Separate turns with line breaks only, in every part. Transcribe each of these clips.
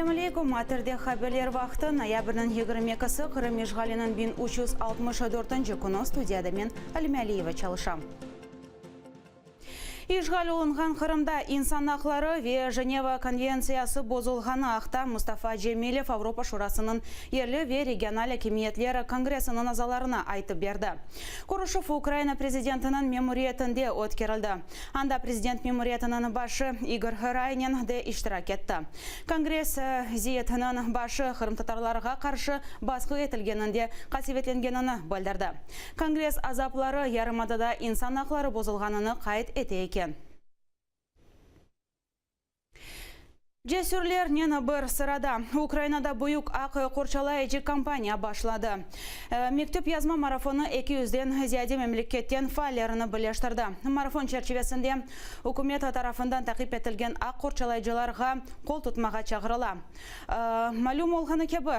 Assalamu alaikum. Materde haberler vaqti noyabrning 22-si Qrim işğalinin 1364-cü kuni studiyada men Alima Aliyeva çalışam. İşgal olungan Kırımda insan hakları ve Женева konvensiyası bozulğanı akta Mustafa Cemilov Avropa Şurasının yerli ve regional hakimiyetleri kongresinin azalarına aytып berdi. Kuruşov Ukrayna prezidentinin memuriyetinde ötkerildi. Anda prezident memuriyetinin başı Igor Raynin de iştirak etti. Kongres ziyetinin başı Kırım tatarlarına karşı baskı etilgeninde kasivetlengenini bildirdi. Kongres azapları yarımadada insan hakları bozulğanını kayıt etті. Cesurlerinin bir sırada Ukraynada büyük akı korçalayıcı kampanya başladı. Mektup yazma marafonu 200'den ziyade memleketten faillerini birleştirdi. Marafon çerçevesinde hükümet tarafından takip etilgen ak korçalayıcılarga kol tutmağa çağırıla. Malum olğanı gibi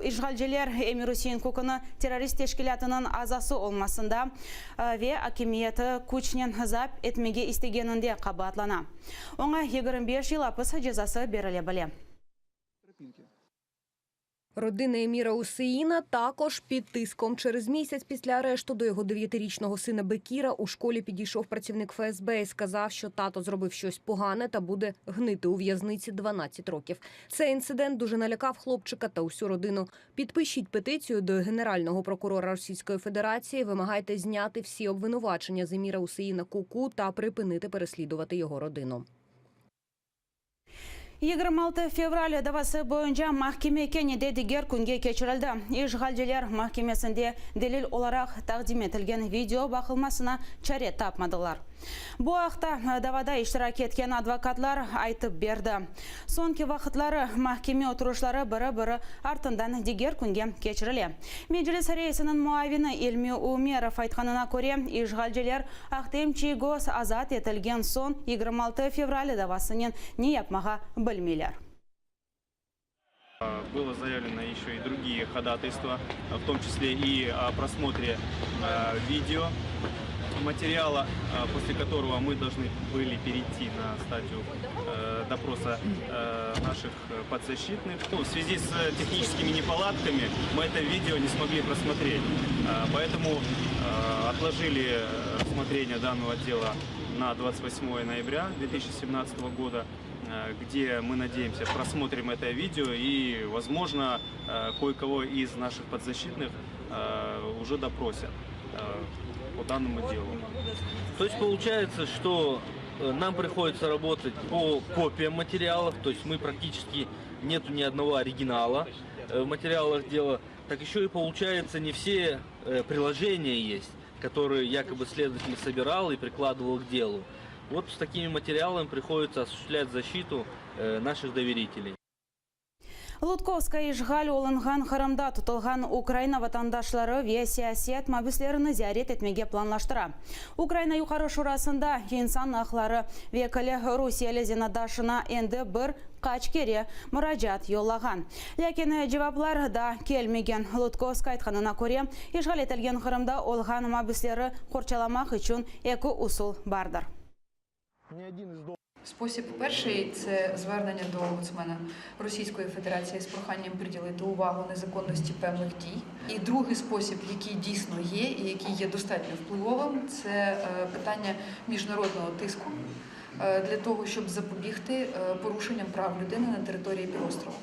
işgalciler Emir Hüseyin Kukunu terörist teşkilatının azası olmasında ve hakimiyeti kuçnen zap etmege istegeninde kabahatlana. Ona 25 yıl hapis cezası берілі.
Родина Еміра Усеїна також під тиском. Через місяць після арешту до його 9-річного сина Бекіра у школі підійшов працівник ФСБ і сказав, що тато зробив щось погане та буде гнити у в'язниці 12 років. Цей інцидент дуже налякав хлопчика та усю родину. Підпишіть петицію до Генерального прокурора Російської Федерації, вимагайте зняти всі обвинувачення з Еміра Усеїна Куку та припинити переслідувати його родину.
26 fevral davası boyunca mahkemeye ne diğer kunge geçirildi. İşgalciler mahkemesinde delil olarak takdim etilgen video bakılmasına çare tapmadılar. Bu haqda davada iştirak etken advokatlar aytып berdi. Sonki vaqtları mahkeme oturuşları biri артından diğer kunge geçirildi. Meclis reisinin muavini İlmi Umerov aytganına göre işgalciler aqtemçi goz azat etilgen son 26 fevral davasının ne yapmağa bilmiyorlar.
Было заявлено еще и другие ходатайства, в том числе и о просмотре видео материала, после которого мы должны были перейти на стадию допроса наших подзащитных. В связи с техническими неполадками мы это видео не смогли просмотреть, поэтому отложили рассмотрение данного дела на 28 ноября 2017 года, где мы надеемся просмотрим это видео и, возможно, кое-кого из наших подзащитных уже допросят по данному делу.
То есть получается, что нам приходится работать по копиям материалов, то есть мы практически нету ни одного оригинала в материалах дела. Так еще и получается, не все приложения есть, которые якобы следователь собирал и прикладывал к делу. Вот с такими материалами приходится осуществлять защиту наших доверителей.
Лутковская işgal olungan Kırımda tutulgan Ukrayna vatandaşları ve siyaset mabüslerini ziyaret etmege planlaştıra. Ukrayna Yukarı Şurasında insan hakları vekili Rusiyalı zenadaşına endi bir kaç kere müracaat yollagan. Lakin cevaplar da kelmegen. Lutkovska aytganına göre işgal etilgen Kırımda olgan mabüsleri korçalamak için iki usul bardır.
Спосіб перший – це звернення до омбудсмена Російської Федерації з проханням приділити увагу незаконності певних дій. І другий спосіб, який дійсно є і який є достатньо впливовим, це питання міжнародного тиску для того, щоб запобігти порушенням прав людини на території півострова.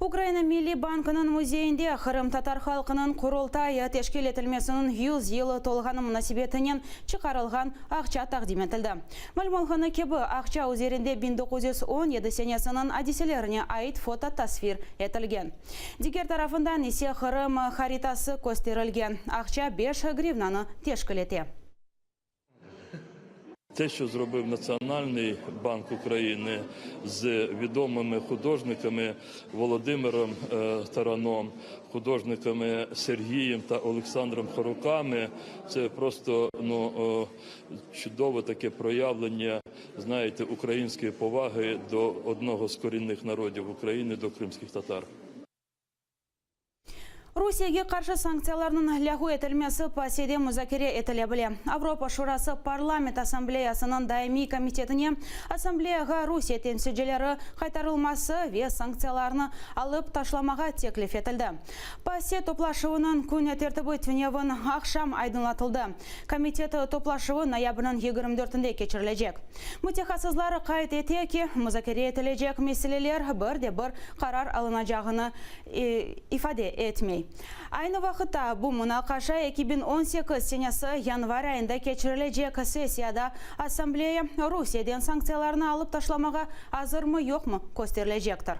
Ukrayna Milli Bankının muzeyinde Kırım Tatar halkının kurultayı teşkil etilmesinin 100 yılı tolğanı münasebetinden çıkarılgan akça takdim etildi. Malum olğanı gibi akça üzerinde 1917 senesinin hadiselerine ait foto tasvir etilgen. Diğer tarafından ise Kırım haritası gösterilgen. Akça 5 гривнаны teşkil etti.
Те, що зробив Національний банк України з відомими художниками Володимиром Тараном, художниками Сергієм та Олександром Хоруками, це просто чудове таке проявлення, знаєте, української поваги до одного з корінних народів України, до кримських татар.
Русияге қаршы санкцияларының лягу етілмесі паседе музакире етіле біле. Авропа Шурасы парламент ассамблеясының даими комитетіне ассамблеяға Русия тенсіджелері қайтарылмасы ве санкцияларыны алып ташламаға теклиф етілді. Пасе топлашуының күн тәртібі түневін ақшам айдынлатылды. Комитет топлашуы ноябрның 24-інде кечірілежек. Мүтехасызлары қайт етеке музакире етілежек меселелер бір қарар алынажағыны ифаде етмей. Aynı vaqtda bu münaqaşa 2018 senesi yanvar ayında keçirilecek sessiyada Assambleya Rusiyadan sanksiyalarını alıp taşlamağa hazır mı yok mu gösterilecektir.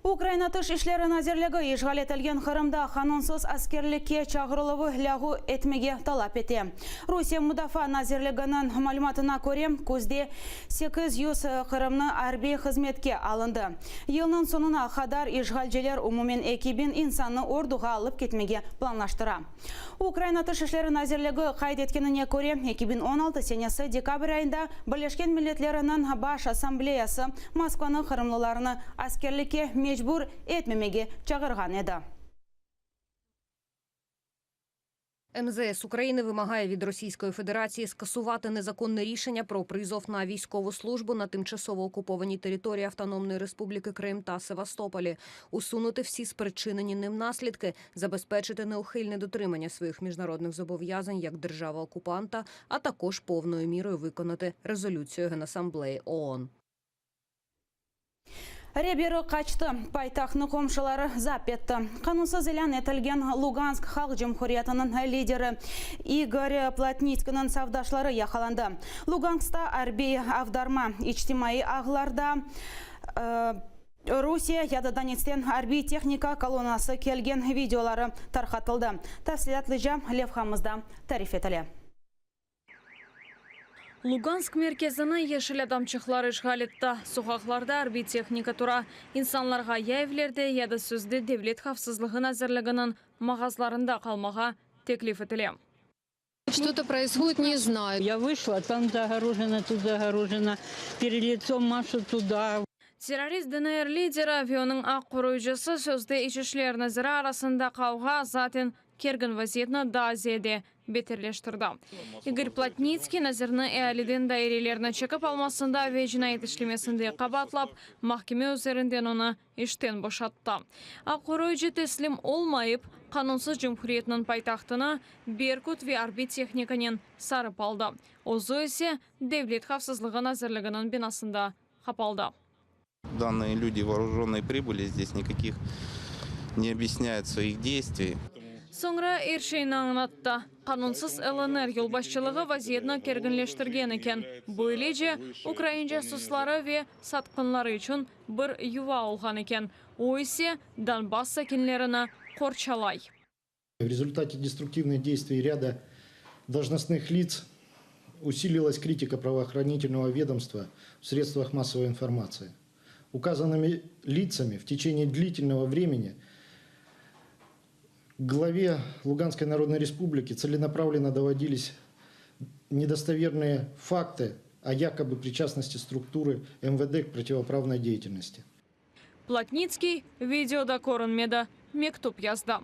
Украина тыш ишлері назерлігі ешғал етілген Қырымда қанунсыз аскерлікке чағырылығы лягу етмеге талап ете. Русия мұдафа назерлігінің мәліматына көре көзде 800 Қырымны арби қызметке алынды. Елінің сонына қадар ешғалжелер умумен екібін инсанны ордуға алып кетмеге планлаштыра. Украина тыш ишлері назерлігі қайд еткеніне көре 2016 сенесі декабрь айында Бірлескен Миллетлерінің баш ассамблеясы Москваны қырымлыларыны аскерлікке мecbur etmemege çağırgan еді.
МЗС України вимагає від Російської Федерації скасувати незаконне рішення про призов на військову службу на тимчасово окупованій території Автономної Республіки Крим та Севастополі, усунути всі спричинені ним наслідки, забезпечити неухильне дотримання своїх міжнародних зобов'язань як держава-окупанта, а також повною мірою виконати резолюцію Генасамблеї ООН.
Ребері қачты, пайтақны комшылары зап етті. Қанунсыз илан етілген Луганск халық жемхуриятының лидері Игорь Плотницкінің савдашлары яқаланды. Луганскта арби авдарма ичтимai ағыларда Русия яды Донецтен арби техника колоннасы келген видеолары тарқатылды. Тәфсилатлы Лев Хамызда тариф етілі.
Луганск мерkezini yeşil adamçıqlar işgal etdi. Sokaqlarda harbiy texnika tura. İnsanlarga ya evlerde ya da sözde devlet xavfsızlığı nazirliginin mağazlarında kalmağa teklif edilir.
Что-то происходит, не знаю.
Я вышла, там загорожено, тут загорожено, перед лицом машут туда.
Terörist DNR lideri ve onun aq koruyucusu sözde İçişler Naziri arasında kavga zaten kergin vaziyetini daha ziyade beterleştirdi. Igor Plotnitskiy Nazirni ealiden dairelerini çekip almasında ve cinayet işlemesinde kabatlap mahkeme üzerinden onu işten boşattı. Aq koruyucu teslim olmayıp kanunsuz Cumhuriyetinin paytaxtını Berkut ve arbi texnikanin sarıp aldı. Ozu ise Devlet Xavfsızlığı Nazirliginin binasında kapaldı.
Данные люди вооруженные прибыли, здесь никаких не объясняют своих действий.
Sonra erşeğini anlattı. Kanunsuz LNR yolbaşçılığı vaziyetini kerginleştirgen eken. Böylece Ukrayna susları ve satqınları için bir yuva olgan eken. O ise Donbass sakinlerini korçalay.
В результате деструктивных действий ряда должностных лиц усилилась критика правоохранительного ведомства в средствах массовой информации. Указанными лицами в течение длительного времени главе Луганской Народной Республики целенаправленно доводились недостоверные факты о якобы причастности структуры МВД к противоправной деятельности.
Плотницкий видеода көрінмеді, мектуб yazdı.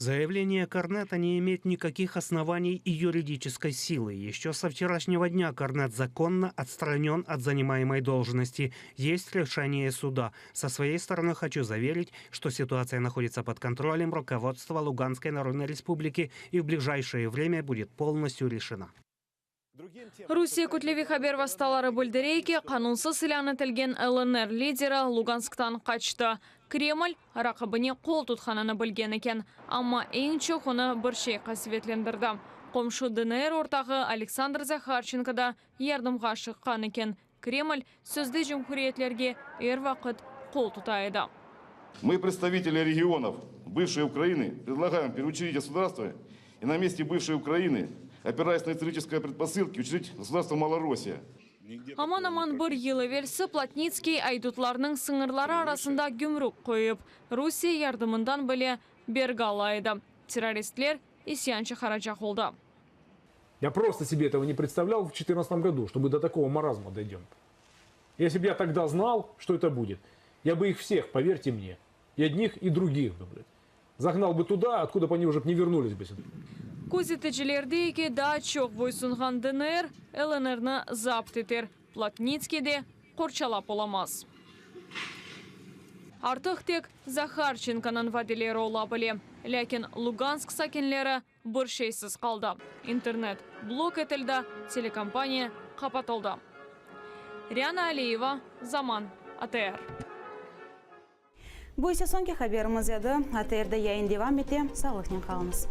Заявление Корнета не имеет никаких оснований и юридической силы. Еще со вчерашнего дня Корнет законно отстранен от занимаемой должности. Есть решение суда. Со своей стороны хочу заверить, что ситуация находится под контролем руководства Луганской Народной Республики и в ближайшее время будет полностью решена.
Русия көтлеви хабер васталары бүлдірейке қанунсыз илан етілген ЛНР лидері Лугансктан қачты. Кремль рақыбыне қол тұтқананы білген екен, амма ең чоқ оны бір шей қасветлендірді. Қомшы ДНР ортағы Александр Захарченко да ярдымға шыққан екен. Кремль сөзді жемхуриетлерге ер вақыт қол тұтайды.
Мы, представители регионов бывшей Украины, предлагаем переучредить государство и на месте бывшей Украины, опираясь на исторические предпосылки, учредить государство Малороссия.
Аман-аман бір ел версі Плотницкий айдутларының сыңырлары арасында гүмрук қойып, Русия ярдымындан біле бергі алайды. Террористлер исянчы қаражақ олды.
Я просто себе этого не представлял в 2014 году, что мы до такого маразма дойдем. Если бы я тогда знал, что это будет, я бы их всех, поверьте мне, и одних, и других, загнал бы туда, откуда бы они уже не вернулись бы сюда.
Күзетечилердейки да чоқ бойсунған ДНР, ЛНРны запт етер. Плотницкийде қорчалап оламаз. Артық тек Захарченканың ваделері ола біле. Ләкин Луганск сакенлері бір шейсіз қалды. Интернет блок етілді, телекомпания қапатылды. Риана Алиева, Заман, АТР.
Bu ise sonki haberimiz edi. ATR'da yayın devam etti. Sağlıkla kalınız.